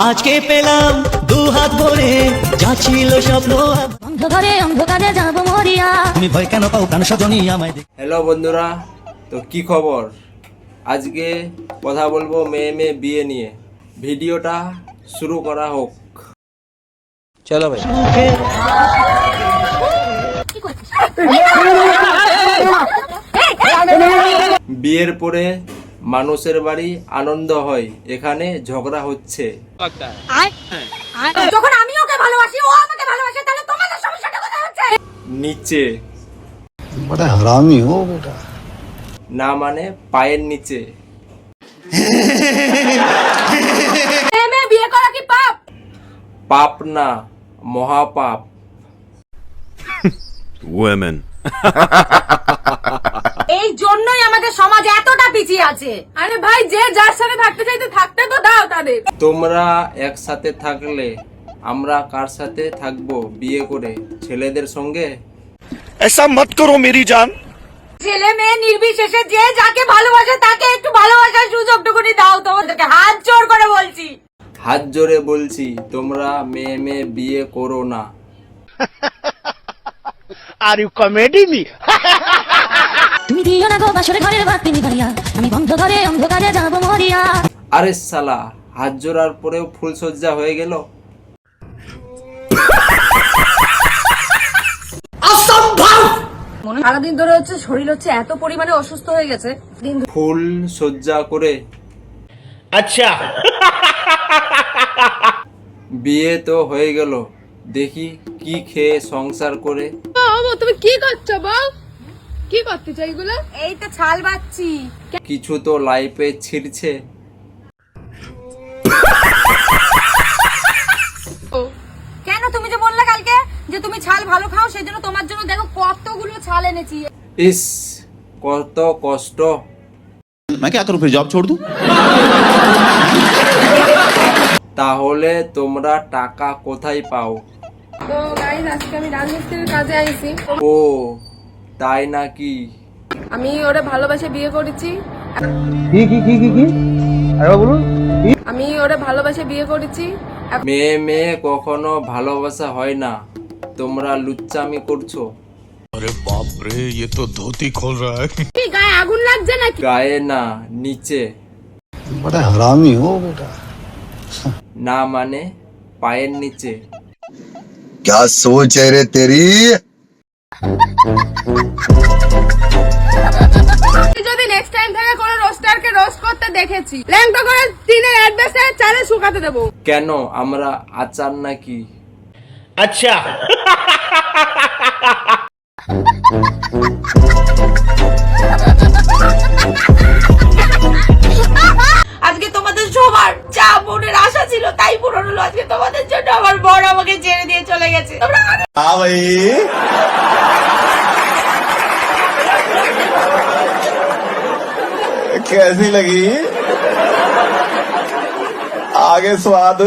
আজকে পেলাম দু হাত ভরে যা ছিল স্বপ্ন অন্ধকারে অন্ধকারে যাব মরিয়া। তুমি ভয় কেন পাও প্রাণ সজনী আমায় দেখ। হ্যালো বন্ধুরা, তো কি খবর? আজকে কথা বলবো মেয়ে মেয়ে বিয়ে নিয়ে। ভিডিওটা শুরু করা হোক। চলো ভাই। বিয়ের পরে মানুষের বাড়ি আনন্দ হয়, এখানে ঝগড়া হচ্ছে। যখন আমি ওকে ভালোবাসি, ও আমাকে ভালোবাসে, তাহলে তোমাদের সমস্যাটা কোথায় হচ্ছে? নিচে बड़ा हरामी हो बेटा। না মানে পায়ের নিচে। মেয়ে বিয়ে করা কি পাপ? পাপ না, মহাপাপ। Women. এই জন্যই আমাদের সমাজ এতটা পিছিয়ে আছে। আরে ভাই, যে যার সাথে থাকতে চাইতে থাকতে তো দাও তাদের। তোমরা একসাথে থাকলে আমরা কার সাথে থাকবো বিয়ে করে? ছেলেদের সঙ্গে? ऐसा मत करो मेरी जान। ছেলে মেয়ে নির্বিশেষে যে যাকে ভালোবাসে তাকে একটু ভালোবাসার সুযোগটুকুনি দাও। তোমাদেরকে হাত জোর করে বলছি। হাত জোরে বলছি, তোমরা মেয়ে মেয়ে বিয়ে করো না। Are you comedy me? তুমি দিও না গো বাসরে ঘরের বাতি নিভাইয়া, আমি বন্ধ ঘরে অন্ধকারে যাব মরিয়া। আরে শালা, হাত জোড়ার পরেও ফুলসজ্জা হয়ে গেল। সারাদিন ধরে হচ্ছে শরীর হচ্ছে এত পরিমাণে অসুস্থ হয়ে গেছে। ফুল সজ্জা করে अच्छा বিয়ে তো হয়ে গেল, দেখি কি খেয়ে সংসার করে। তুমি কি করছো বল? কি করতে চাই এগুলো? এই তো ছাল বাচ্চি। কিছু তো লাইফে ছিড়ছে। কেন তুমি যে বললে কালকে যে তুমি ছাল ভালো খাও, সেই জন্য তোমার জন্য দেখো কতগুলো ছাল এনেছি। ইস, কত কষ্ট। मैं क्या करूं फिर जॉब छोड़ दूं? তাহলে তোমরা টাকা কোথায় পাও? তো গাইস, আজকে আমি রাজমিস্ত্রির কাজে আইছি। ও তাই নাকি? আমি ওরে ভালোবাসে বিয়ে করেছি। আমি ওরে ভালোবাসে বিয়ে করেছি। মেয়ে মেয়ে কখনো ভালোবাসা হয় না, তোমরা লুচ্চামি করছো। अरे बाप रे, ये तो धोती खोल रहा है। কি গায়ে আগুন লাগছে নাকি? গায়ে না, নিচে। बड़ा हरामी हो बेटा। না মানে পায়ের নিচে। क्या सोच है रे तेरी? যদি নেক্সট টাইম থেকে কোনো রোস্টারকে রোস্ট করতে দেখেছি, ল্যাংটা করে টিনের অ্যাডভেস্টার চালে শুকাতে দেবো। কেন, আমরা আচার নাকি? अच्छा আজকে তোমাদের সবার যা মনের আশা ছিল তাই পূরণ হলো। আজকে তোমাদের জন্য আমার বড় আমাকে ছেড়ে দিয়ে চলে গেছে। हाँ भाई। कैसी लगी? आगे स्वाद